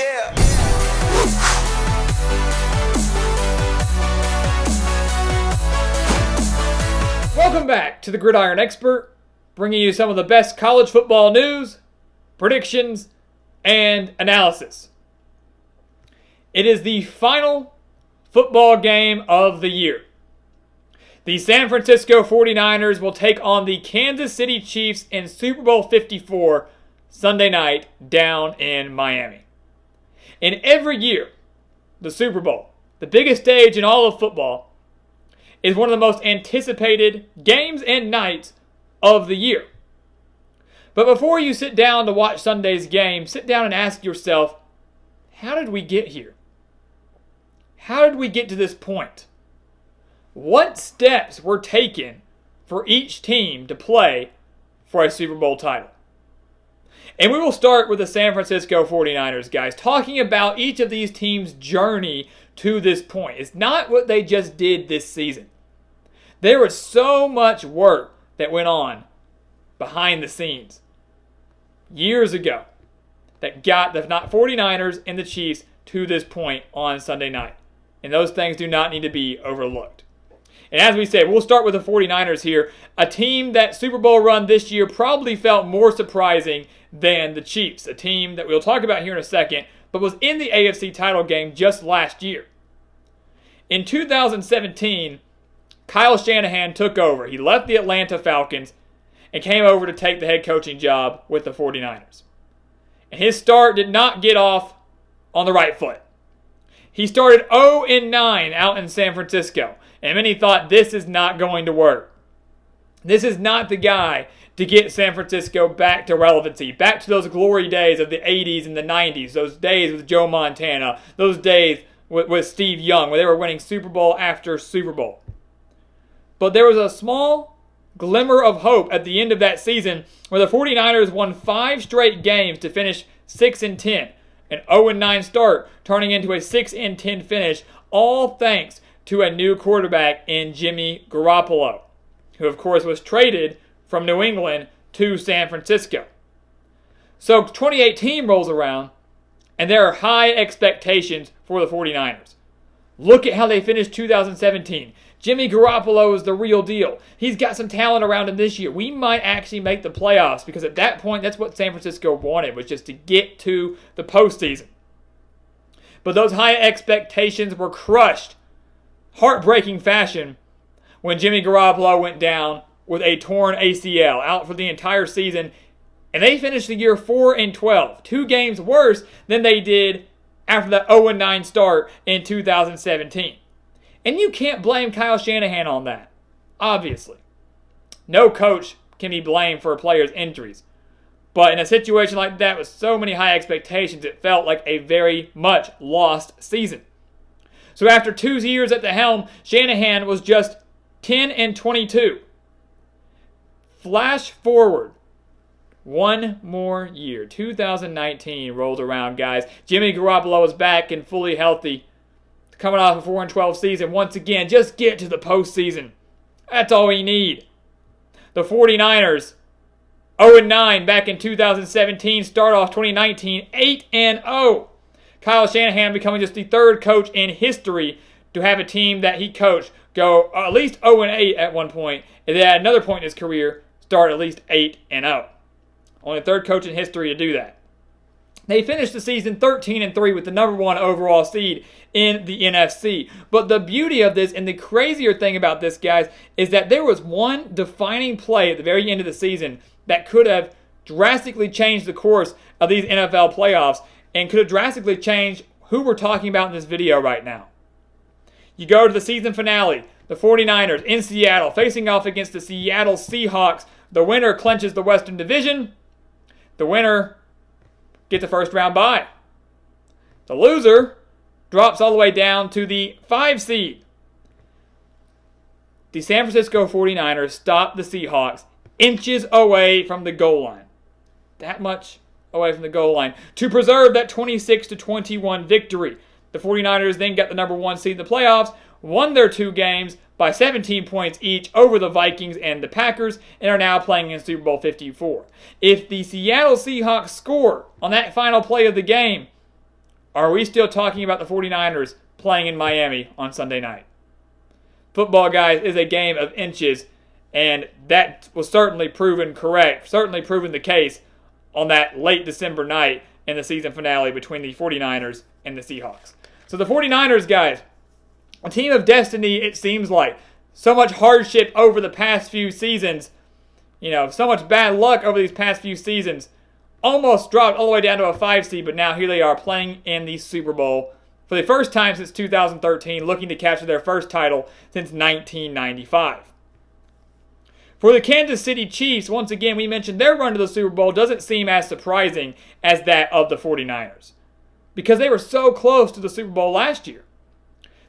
Yeah. Welcome back to the Gridiron Expert, bringing you some of the best college football news, predictions, and analysis. It is the final football game of the year. The San Francisco 49ers will take on the Kansas City Chiefs in Super Bowl 54 Sunday night down in Miami. And every year, the Super Bowl, the biggest stage in all of football, is one of the most anticipated games and nights of the year. But before you sit down to watch Sunday's game, sit down and ask yourself, how did we get here? How did we get to this point? What steps were taken for each team to play for a Super Bowl title? And we will start with the San Francisco 49ers, guys, talking about each of these teams' journey to this point. It's not what they just did this season. There was so much work that went on behind the scenes years ago that got the 49ers and the Chiefs to this point on Sunday night. And those things do not need to be overlooked. And as we said, we'll start with the 49ers here, a team that Super Bowl run this year probably felt more surprising than the Chiefs, a team that we'll talk about here in a second, but was in the AFC title game just last year. In 2017, Kyle Shanahan took over. He left the Atlanta Falcons and came over to take the head coaching job with the 49ers. And his start did not get off on the right foot. He started 0-9 out in San Francisco, and many thought this is not going to work. This is not the guy to get San Francisco back to relevancy, back to those glory days of the 80s and the 90s, those days with Joe Montana, those days with Steve Young, where they were winning Super Bowl after Super Bowl. But there was a small glimmer of hope at the end of that season where the 49ers won 5 straight games to finish 6-10. An 0-9 start turning into a 6-10 finish, all thanks to a new quarterback in Jimmy Garoppolo, who of course was traded from New England to San Francisco. So 2018 rolls around, and there are high expectations for the 49ers. Look at how they finished 2017. Jimmy Garoppolo is the real deal. He's got some talent around him this year. We might actually make the playoffs because at that point, that's what San Francisco wanted, was just to get to the postseason. But those high expectations were crushed, heartbreaking fashion, when Jimmy Garoppolo went down with a torn ACL, out for the entire season, and they finished the year 4-12, 2 games worse than they did after the 0-9 start in 2017. And you can't blame Kyle Shanahan on that, obviously. No coach can be blamed for a player's injuries. But in a situation like that with so many high expectations, it felt like a very much lost season. So after 2 years at the helm, Shanahan was just 10-22. Flash forward 1 more year. 2019 rolled around, guys. Jimmy Garoppolo is back and fully healthy. Coming off a 4-12 season, once again, just get to the postseason. That's all we need. The 49ers, 0-9 back in 2017, start off 2019, 8-0. Kyle Shanahan becoming just the 3rd coach in history to have a team that he coached go at least 0-8 at one point, and then at another point in his career, start at least 8-0. Only the 3rd coach in history to do that. They finished the season 13-3 with the number 1 overall seed in the NFC. But the beauty of this and the crazier thing about this, guys, is that there was one defining play at the very end of the season that could have drastically changed the course of these NFL playoffs and could have drastically changed who we're talking about in this video right now. You go to the season finale, the 49ers in Seattle facing off against the Seattle Seahawks. The winner clinches the Western Division. The winner gets a first-round bye. The loser drops all the way down to the 5 seed. The San Francisco 49ers stopped the Seahawks inches away from the goal line. That much away from the goal line to preserve that 26-21 victory. The 49ers then got the number 1 seed in the playoffs, won their 2 games by 17 points each over the Vikings and the Packers, and are now playing in Super Bowl 54. If the Seattle Seahawks score on that final play of the game, are we still talking about the 49ers playing in Miami on Sunday night? Football, guys, is a game of inches, and that was certainly proven correct, certainly proven the case on that late December night in the season finale between the 49ers and the Seahawks. So the 49ers, guys, a team of destiny, it seems like. So much hardship over the past few seasons, so much bad luck over these past few seasons. Almost dropped all the way down to a 5 seed, but now here they are playing in the Super Bowl for the first time since 2013, looking to capture their first title since 1995. For the Kansas City Chiefs, once again, we mentioned their run to the Super Bowl doesn't seem as surprising as that of the 49ers because they were so close to the Super Bowl last year.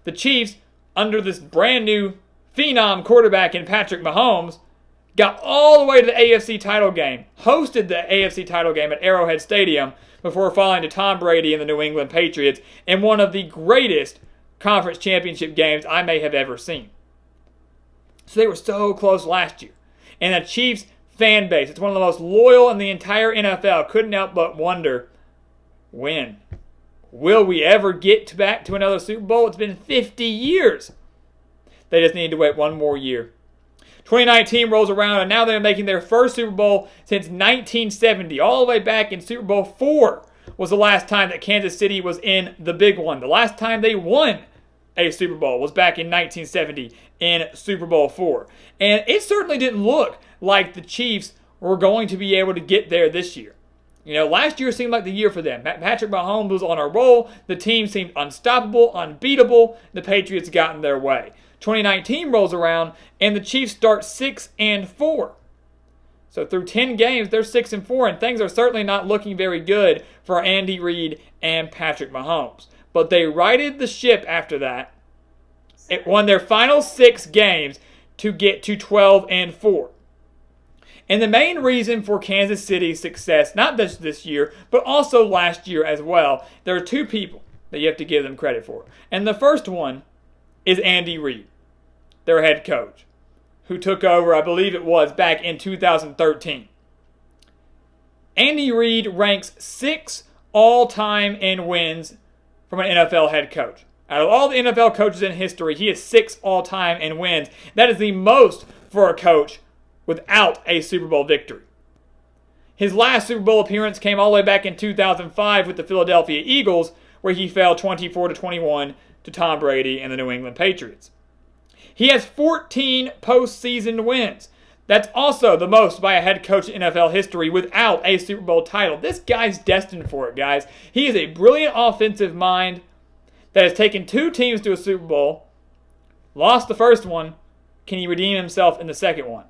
The Chiefs, under this brand new phenom quarterback in Patrick Mahomes, got all the way to the AFC title game, hosted the AFC title game at Arrowhead Stadium before falling to Tom Brady and the New England Patriots in one of the greatest conference championship games I may have ever seen. So they were so close last year. And the Chiefs fan base, it's one of the most loyal in the entire NFL, couldn't help but wonder, when? Will we ever get back to another Super Bowl? It's been 50 years. They just need to wait one more year. 2019 rolls around, and now they're making their first Super Bowl since 1970. All the way back in Super Bowl IV was the last time that Kansas City was in the big one. The last time they won a Super Bowl was back in 1970 in Super Bowl IV. And it certainly didn't look like the Chiefs were going to be able to get there this year. Last year seemed like the year for them. Patrick Mahomes was on a roll. The team seemed unstoppable, unbeatable. The Patriots got in their way. 2019 rolls around, and the Chiefs start 6-4. So through 10 games, they're 6-4, and things are certainly not looking very good for Andy Reid and Patrick Mahomes. But they righted the ship after that. It won their final 6 games to get to 12-4. And the main reason for Kansas City's success, not just this year, but also last year as well, there are 2 people that you have to give them credit for. And the first one is Andy Reid, their head coach, who took over, I believe it was, back in 2013. Andy Reid ranks 6th all-time in wins from an NFL head coach. Out of all the NFL coaches in history, he is 6th all-time in wins. That is the most for a coach without a Super Bowl victory. His last Super Bowl appearance came all the way back in 2005 with the Philadelphia Eagles, where he fell 24-21 to Tom Brady and the New England Patriots. He has 14 postseason wins. That's also the most by a head coach in NFL history without a Super Bowl title. This guy's destined for it, guys. He is a brilliant offensive mind that has taken 2 teams to a Super Bowl, lost the first one. Can he redeem himself in the second one?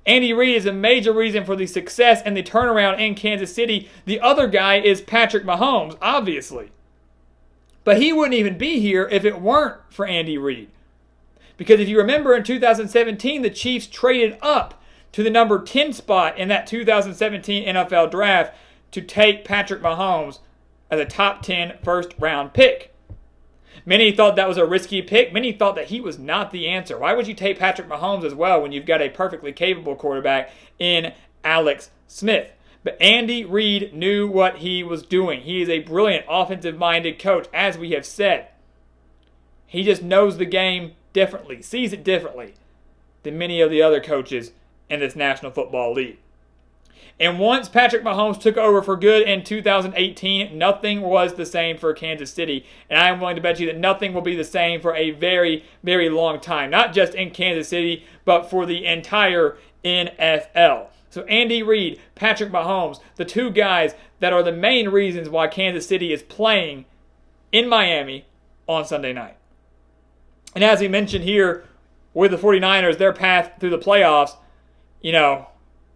Andy Reid is a major reason for the success and the turnaround in Kansas City. The other guy is Patrick Mahomes, obviously. But he wouldn't even be here if it weren't for Andy Reid. Because if you remember in 2017, the Chiefs traded up to the number 10 spot in that 2017 NFL draft to take Patrick Mahomes as a top 10 first-round pick. Many thought that was a risky pick. Many thought that he was not the answer. Why would you take Patrick Mahomes as well when you've got a perfectly capable quarterback in Alex Smith? But Andy Reid knew what he was doing. He is a brilliant offensive-minded coach, as we have said. He just knows the game differently, sees it differently than many of the other coaches in this National Football League. And once Patrick Mahomes took over for good in 2018, nothing was the same for Kansas City. And I am willing to bet you that nothing will be the same for a very, very long time. Not just in Kansas City, but for the entire NFL. So Andy Reid, Patrick Mahomes, the 2 guys that are the main reasons why Kansas City is playing in Miami on Sunday night. And as we mentioned here with the 49ers, their path through the playoffs,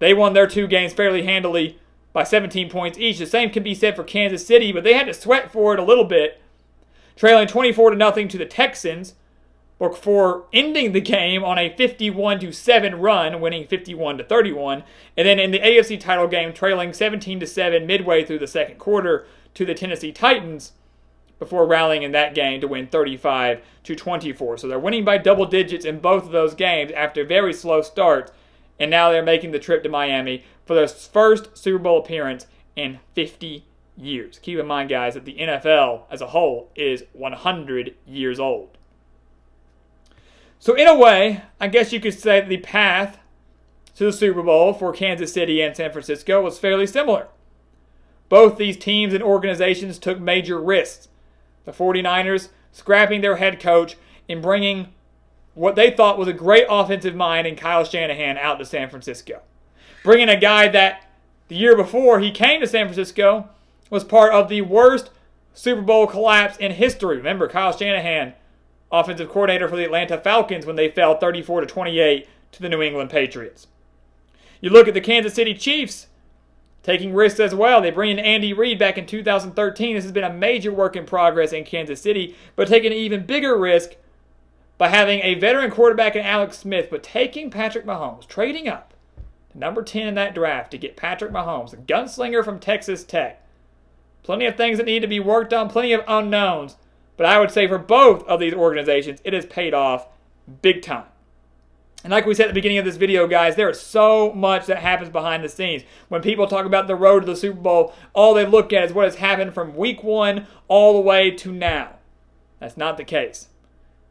they won their 2 games fairly handily by 17 points each. The same can be said for Kansas City, but they had to sweat for it a little bit, trailing 24-0 to the Texans before ending the game on a 51-7 run, winning 51-31, and then in the AFC title game, trailing 17-7 midway through the second quarter to the Tennessee Titans before rallying in that game to win 35-24. So they're winning by double digits in both of those games after very slow starts. And now they're making the trip to Miami for their first Super Bowl appearance in 50 years. Keep in mind, guys, that the NFL as a whole is 100 years old. So in a way, I guess you could say that the path to the Super Bowl for Kansas City and San Francisco was fairly similar. Both these teams and organizations took major risks. The 49ers scrapping their head coach and bringing what they thought was a great offensive mind in Kyle Shanahan out to San Francisco. Bringing a guy that the year before he came to San Francisco was part of the worst Super Bowl collapse in history. Remember, Kyle Shanahan, offensive coordinator for the Atlanta Falcons when they fell 34-28 to the New England Patriots. You look at the Kansas City Chiefs taking risks as well. They bring in Andy Reid back in 2013. This has been a major work in progress in Kansas City, but taking an even bigger risk by having a veteran quarterback in Alex Smith, but taking Patrick Mahomes, trading up to number 10 in that draft to get Patrick Mahomes, a gunslinger from Texas Tech. Plenty of things that need to be worked on, plenty of unknowns, but I would say for both of these organizations, it has paid off big time. And like we said at the beginning of this video, guys, there is so much that happens behind the scenes. When people talk about the road to the Super Bowl, all they look at is what has happened from week 1 all the way to now. That's not the case.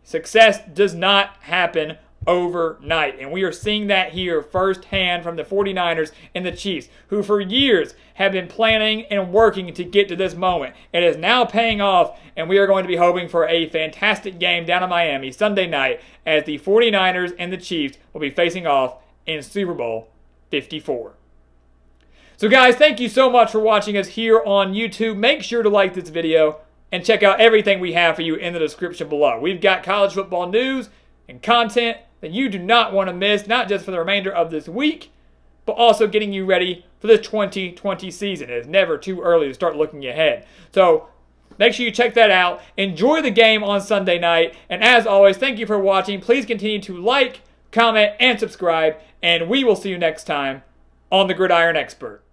Success does not happen overnight. And we are seeing that here firsthand from the 49ers and the Chiefs, who for years have been planning and working to get to this moment. It is now paying off, and we are going to be hoping for a fantastic game down in Miami Sunday night as the 49ers and the Chiefs will be facing off in Super Bowl 54. So guys, thank you so much for watching us here on YouTube. Make sure to like this video and check out everything we have for you in the description below. We've got college football news and content that you do not want to miss, not just for the remainder of this week, but also getting you ready for the 2020 season. It is never too early to start looking ahead. So make sure you check that out. Enjoy the game on Sunday night. And as always, thank you for watching. Please continue to like, comment, and subscribe. And we will see you next time on The Gridiron Expert.